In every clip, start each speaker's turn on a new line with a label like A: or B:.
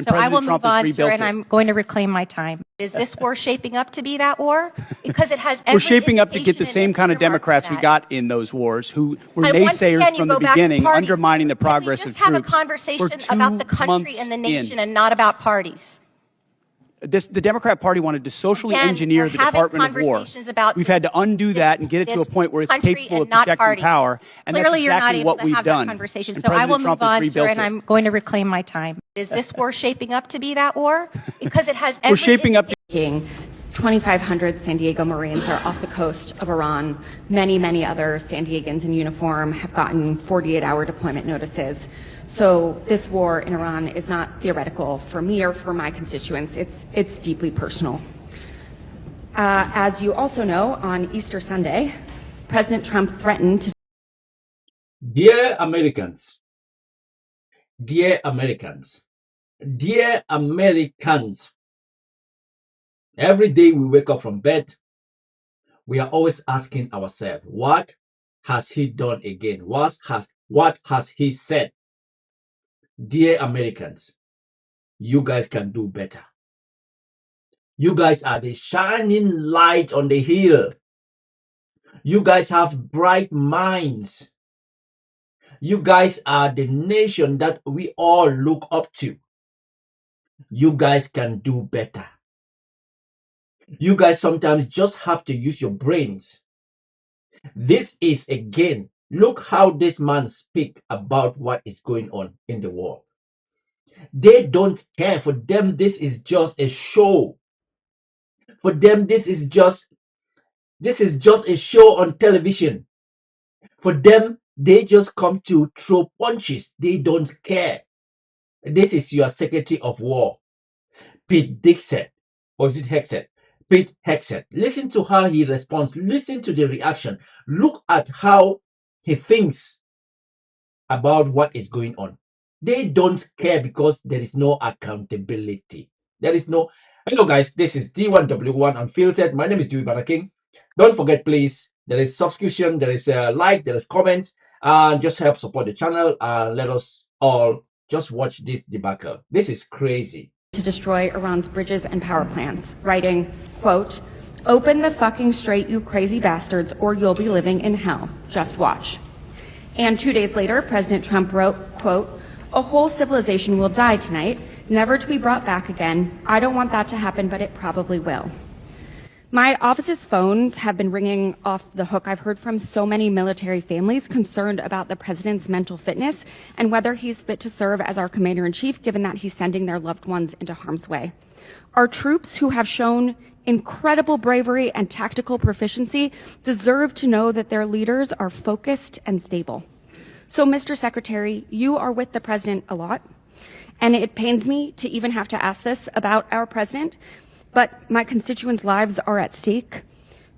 A: And
B: So I will
A: President
B: move
A: Trump has
B: on, sir,
A: rebuilt
B: and
A: it.
B: I'm going to reclaim my time. Is this war shaping up to be that war? Because it has every
A: We're shaping up to get the
B: indication
A: same
B: and
A: kind of
B: earmark for
A: Democrats we
B: that.
A: got in those wars, who were
B: Once
A: naysayers
B: again, you
A: from the
B: go back to
A: beginning,
B: parties.
A: undermining the progress
B: Can we
A: of
B: just have a
A: troops. We're
B: conversation
A: 2
B: about the country
A: months
B: and the
A: in.
B: nation and not about parties?
A: The Democrat Party wanted to socially
B: Again,
A: engineer
B: we're
A: the
B: having
A: Department of War.
B: conversations about
A: We've had to undo that and get it to a point where it's
B: country
A: capable
B: and
A: of
B: not
A: protecting
B: parties.
A: power. And
B: Clearly,
A: that's exactly
B: you're not able
A: what
B: to
A: we've
B: have
A: done.
B: that conversation.
A: And
B: So I will
A: President Trump
B: move
A: has
B: on, sir,
A: rebuilt
B: and
A: it.
B: I'm going to reclaim my time. Is this war shaping up to be that war? Because it has every
A: We're shaping up to
C: 2,500 San Diego Marines are off the coast of Iran. Many other San Diegans in uniform have gotten 48-hour deployment notices. So this war in Iran is not theoretical for me or for my constituents. It's deeply personal. As you also know, on Easter Sunday, President Trump threatened to
D: Dear Americans, dear Americans, dear Americans, every day we wake up from bed, we are always asking ourselves, what has he done again? What has he said? Dear Americans, you guys can do better. You guys are the shining light on the hill. You guys have bright minds. You guys are the nation that we all look up to. You guys can do better. You guys sometimes just have to use your brains. This is again, look how this man speak about what is going on in the world. They don't care. For them, this is just a show. For them, this is just a show on television. For them, they just come to throw punches. They don't care. This is your Secretary of War, Pete Dixon, or is it Hegseth? Pete Hegseth. Listen to how he responds. Listen to the reaction. Look at how he thinks about what is going on. They don't care because there is no accountability. There is no... Hello guys, this is D1W1 Unfiltered. My name is Dewey Banner King. Don't forget, please, there is subscription, there is a like, there is comments, and just help support the channel and let us all just watch this debacle. This is crazy.
C: to destroy Iran's bridges and power plants, writing, quote, "Open the fucking strait, you crazy bastards, or you'll be living in hell. Just watch." And 2 days later, President Trump wrote, quote, "A whole civilization will die tonight, never to be brought back again. I don't want that to happen, but it probably will." My office's phones have been ringing off the hook. I've heard from so many military families concerned about the president's mental fitness and whether he's fit to serve as our commander-in-chief, given that he's sending their loved ones into harm's way. Our troops, who have shown incredible bravery and tactical proficiency, deserve to know that their leaders are focused and stable. So, Mr. Secretary, you are with the president a lot, and it pains me to even have to ask this about our president, but my constituents' lives are at stake.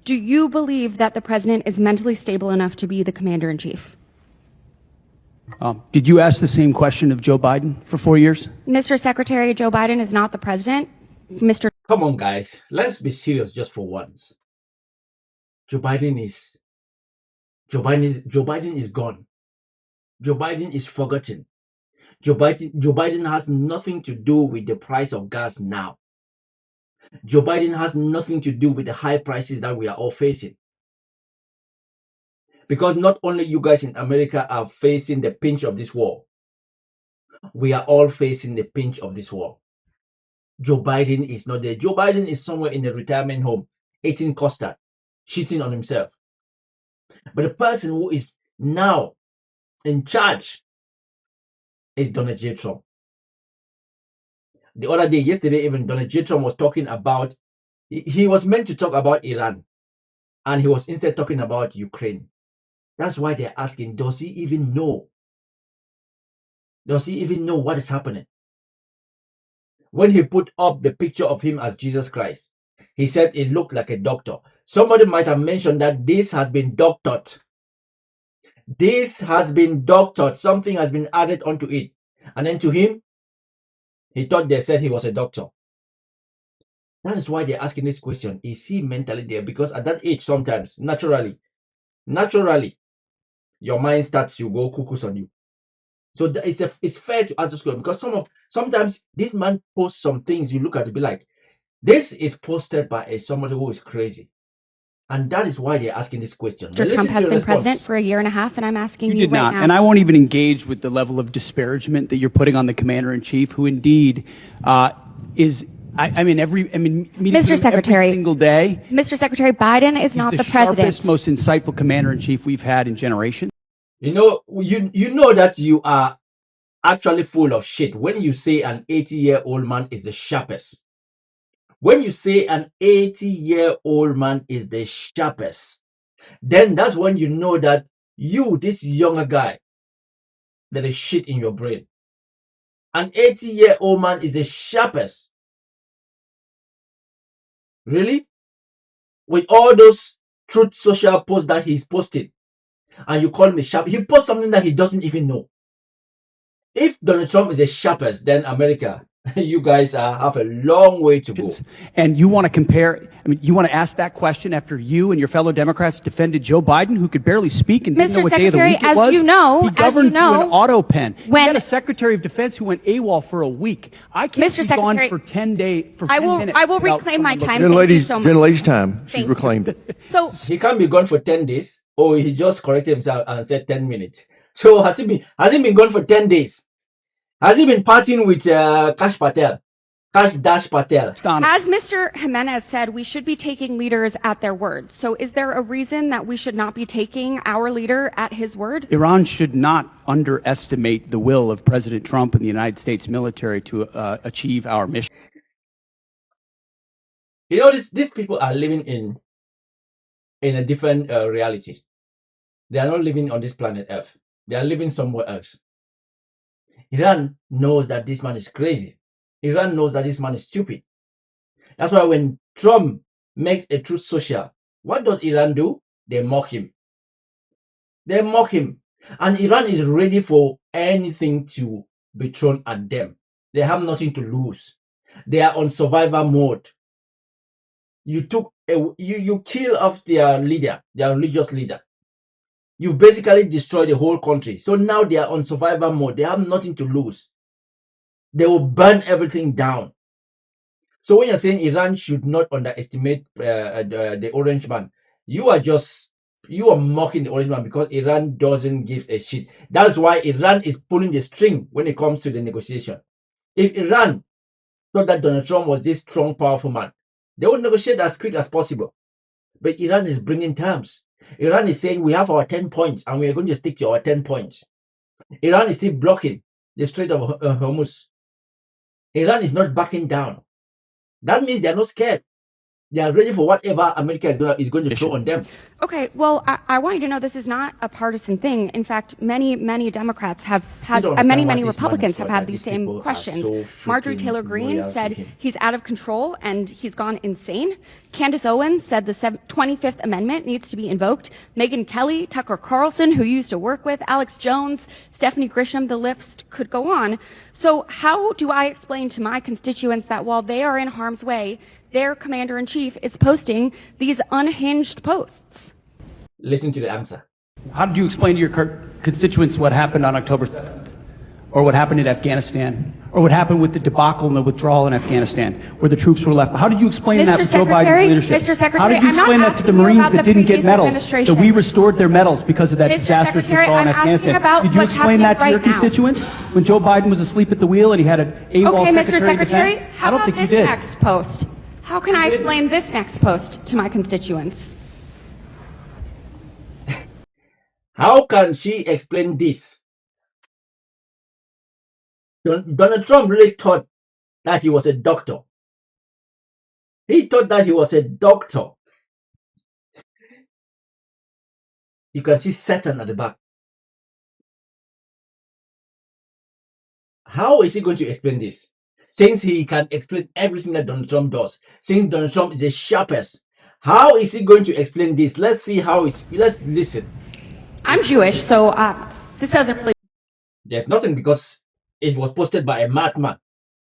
C: Do you believe that the president is mentally stable enough to be the commander-in-chief?
A: Did you ask the same question of Joe Biden for 4 years?
C: Mr. Secretary, Joe Biden is not the president. Mr.
D: Come on, guys. Let's be serious just for once. Joe Biden is gone. Joe Biden is forgotten. Joe Biden has nothing to do with the price of gas now. Joe Biden has nothing to do with the high prices that we are all facing. Because not only you guys in America are facing the pinch of this war, we are all facing the pinch of this war. Joe Biden is not there. Joe Biden is somewhere in a retirement home, eating custard, cheating on himself. But the person who is now in charge is Donald J. Trump. The other day, yesterday even, Donald J. Trump was talking about, he was meant to talk about Iran, and he was instead talking about Ukraine. That's why they're asking, does he even know? Does he even know what is happening? When he put up the picture of him as Jesus Christ, he said it looked like a doctor. Somebody might have mentioned that this has been doctored. This has been doctored. Something has been added onto it. And then to him, he thought they said he was a doctor. That is why they're asking this question. Is he mentally there? Because at that age, sometimes, naturally, your mind starts to go cuckoos on you. So it's fair to ask this question because sometimes this man posts some things you look at it be like, this is posted by somebody who is crazy. And that is why they're asking this question.
C: Mr. Trump has been president for a year and a half, and I'm asking you
A: did
C: right
A: not.
C: now.
A: And I won't even engage with the level of disparagement that you're putting on the commander-in-chief, who indeed is, meeting
C: Mr.
A: him
C: Secretary,
A: every single day.
C: Mr. Secretary, Biden is
A: He's
C: not
A: the
C: the president.
A: sharpest, most insightful commander-in-chief we've had in generations.
D: You know that you are actually full of shit when you say an 80-year-old man is the sharpest. When you say an 80-year-old man is the sharpest, then that's when you know that you, this younger guy, there is shit in your brain. An 80-year-old man is the sharpest. Really? With all those truth social posts that he's posting, and you call him a sharp, he posts something that he doesn't even know. If Donald Trump is the sharpest, then America, you guys have a long way to go.
A: And you want to compare, you want to ask that question after you and your fellow Democrats defended Joe Biden, who could barely speak and didn't
C: Mr.
A: know what day of the
C: Secretary,
A: week it
C: as
A: was?
C: you know-
A: He governed through an auto pen. You
C: when-
A: got a Secretary of Defense who went AWOL for a week. I can't
C: Mr.
A: be gone
C: Secretary,
A: for 10 days, for 10
C: I will
A: minutes.
C: reclaim
A: without
C: my
A: someone
C: time.
A: looking-
C: Thank you so much.
E: Gentlelady's time. She
C: Thank you.
E: reclaimed it.
C: So,
D: He can't be gone for 10 days. Oh, he just corrected himself and said 10 minutes. So has he been gone for 10 days? Has he been partying with Kash Patel? Kash Dash Patel.
C: as Mr. Jimenez said, we should be taking leaders at their word. So is there a reason that we should not be taking our leader at his word?
A: Iran should not underestimate the will of President Trump and the United States military to achieve our mission.
D: You know, these people are living in a different reality. They are not living on this planet Earth. They are living somewhere else. Iran knows that this man is crazy. Iran knows that this man is stupid. That's why when Trump makes a truth social, what does Iran do? They mock him. They mock him. And Iran is ready for anything to be thrown at them. They have nothing to lose. They are on survival mode. You kill off their leader, their religious leader. You basically destroyed the whole country. So now they are on survival mode. They have nothing to lose. They will burn everything down. So when you're saying Iran should not underestimate the orange man, you are mocking the orange man because Iran doesn't give a shit. That's why Iran is pulling the string when it comes to the negotiation. If Iran thought that Donald Trump was this strong, powerful man, they would negotiate as quick as possible. But Iran is bringing terms. Iran is saying we have our 10 points and we are going to stick to our 10 points. Iran is still blocking the Strait of Hormuz. Iran is not backing down. That means they are not scared. They are ready for whatever America is going to throw on them.
C: Okay, well, I want you to know this is not a partisan thing. In fact, many Democrats have had, many Republicans have had these same questions.
D: So
C: Marjorie Taylor Greene said he's out of control and he's gone insane. Candace Owens said the 25th Amendment needs to be invoked. Megyn Kelly, Tucker Carlson, who you used to work with, Alex Jones, Stephanie Grisham, the list could go on. So how do I explain to my constituents that while they are in harm's way, their commander-in-chief is posting these unhinged posts?
D: Listen to the answer.
A: How did you explain to your constituents what happened on October 7th? Or what happened in Afghanistan? Or what happened with the debacle and the withdrawal in Afghanistan, where the troops were left? How did you explain that with Joe Biden's leadership?
C: Mr. Secretary,
A: How did you
C: I'm not
A: explain that to the
C: asking you
A: Marines
C: about
A: that
C: the
A: didn't get
C: previous
A: medals?
C: administration.
A: That we restored their medals because of that
C: Mr.
A: disastrous
C: Secretary,
A: withdrawal in
C: I'm asking
A: Afghanistan.
C: about
A: Did you
C: what's
A: explain that to
C: happening
A: your
C: right now.
A: constituents when Joe Biden was asleep at the wheel and he had an AWOL
C: Okay, Mr.
A: Secretary of
C: Secretary,
A: Defense?
C: how
A: I don't
C: about
A: think you
C: this
A: did.
C: next post? How can I explain this next post to my constituents?
D: How can she explain this? Donald Trump really thought that he was a doctor. He thought that he was a doctor. You can see Satan at the back. How is he going to explain this? Since he can explain everything that Donald Trump does, since Donald Trump is the sharpest, how is he going to explain this? Let's see how it's. Let's listen.
C: I'm Jewish, so this doesn't really.
D: There's nothing because it was posted by a madman.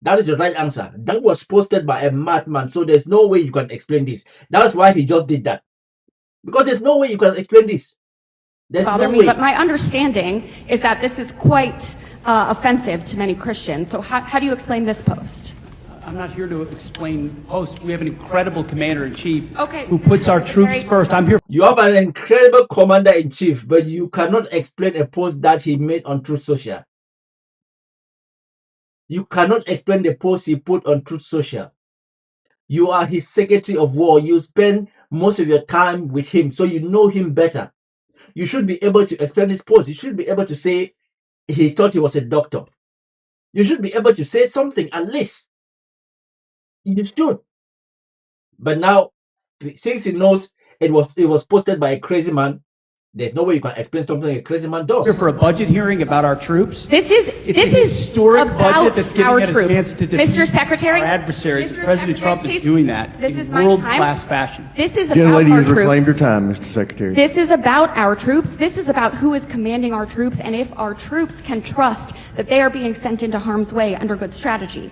D: That is the right answer. That was posted by a madman, so there's no way you can explain this. That's why he just did that. Because there's no way you can explain this. There's
C: bother
D: no
C: me,
D: way.
C: but my understanding is that this is quite offensive to many Christians. So how do you explain this post?
A: I'm not here to explain posts. We have an incredible commander-in-chief
C: Okay.
A: who puts our troops first. I'm here.
D: You have an incredible commander-in-chief, but you cannot explain a post that he made on Truth Social. You cannot explain the post he put on Truth Social. You are his Secretary of War. You spend most of your time with him, so you know him better. You should be able to explain this post. You should be able to say he thought he was a doctor. You should be able to say something, at least. You should. But now, since he knows it was posted by a crazy man, there's no way you can explain something a crazy man does.
A: Here for a budget hearing about our troops.
C: This is
A: historic budget that's giving
C: our
A: us a
C: troops.
A: chance to defeat
C: Mr. Secretary,
A: our adversaries.
C: Mr.
A: President
C: Secretary,
A: Trump is
C: please,
A: doing that
C: this
A: in
C: is my
A: world-class
C: time.
A: fashion.
C: This is
E: Again,
C: about
E: lady,
C: our
E: you've reclaimed your
C: troops.
E: time, Mr. Secretary.
C: This is about our troops. This is about who is commanding our troops and if our troops can trust that they are being sent into harm's way under good strategy.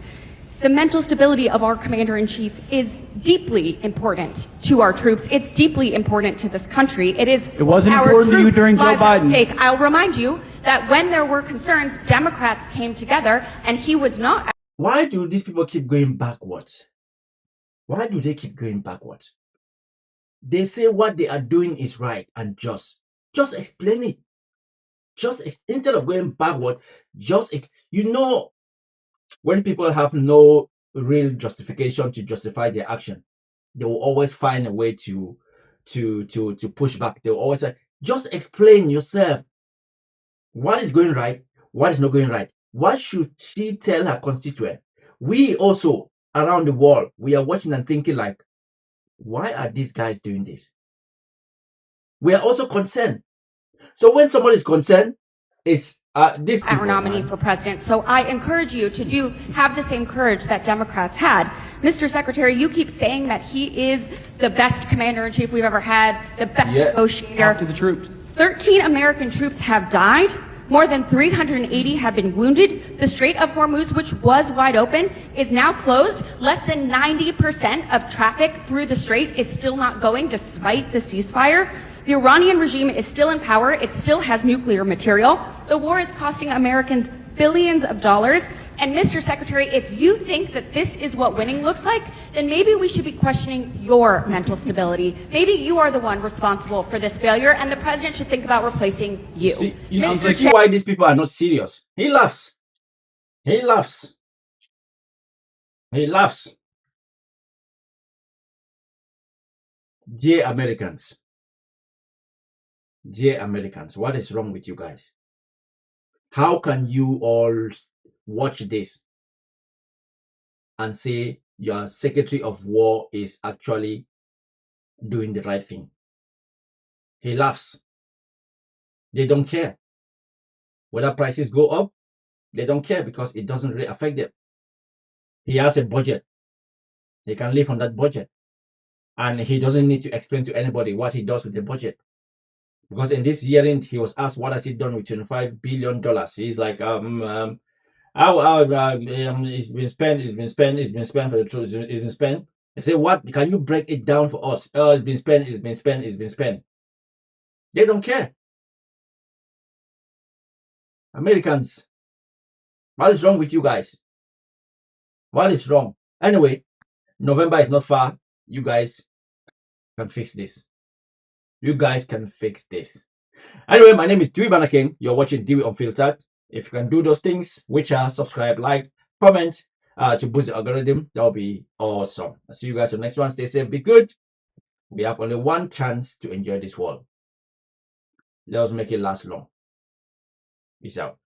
C: The mental stability of our commander-in-chief is deeply important to our troops. It's deeply important to this country. It
A: wasn't
C: our
A: important to you
C: troops'
A: during Joe
C: lives at
A: Biden.
C: stake. I'll remind you that when there were concerns, Democrats came together and he was not.
D: Why do these people keep going backwards? Why do they keep going backwards? They say what they are doing is right and just. Just explain it. Instead of going backward, when people have no real justification to justify their action, they will always find a way to push back. They will always say, just explain yourself. What is going right? What is not going right? What should she tell her constituent? We also, around the world, we are watching and thinking like, why are these guys doing this? We are also concerned. So when somebody is concerned, it's this
C: Our nominee for president. So I encourage you to have the same courage that Democrats had. Mr. Secretary, you keep saying that he is the best commander-in-chief we've ever had, the best negotiator.
A: Talk to the troops.
C: 13 American troops have died. More than 380 have been wounded. The Strait of Hormuz, which was wide open, is now closed. Less than 90% of traffic through the strait is still not going despite the ceasefire. The Iranian regime is still in power. It still has nuclear material. The war is costing Americans billions of dollars. And Mr. Secretary, if you think that this is what winning looks like, then maybe we should be questioning your mental stability. Maybe you are the one responsible for this failure, and the president should think about replacing you.
D: You see why these people are not serious. He laughs. He laughs. He laughs. Dear Americans, what is wrong with you guys? How can you all watch this and say your Secretary of War is actually doing the right thing? He laughs. They don't care. Whether prices go up, they don't care because it doesn't really affect them. He has a budget. He can live on that budget. And he doesn't need to explain to anybody what he does with the budget. Because in this hearing, he was asked, what has he done with $25 billion? He's like, it's been spent for the truth. It's been spent. I say, what? Can you break it down for us? Oh, it's been spent. They don't care. Americans, what is wrong with you guys? What is wrong? Anyway, November is not far. You guys can fix this. Anyway, my name is Dewey Banner King. You're watching Dewey Unfiltered. If you can do those things, which are subscribe, like, comment to boost the algorithm, that will be awesome. I'll see you guys on the next one. Stay safe, be good. We have only one chance to enjoy this world. Let us make it last long. Peace out.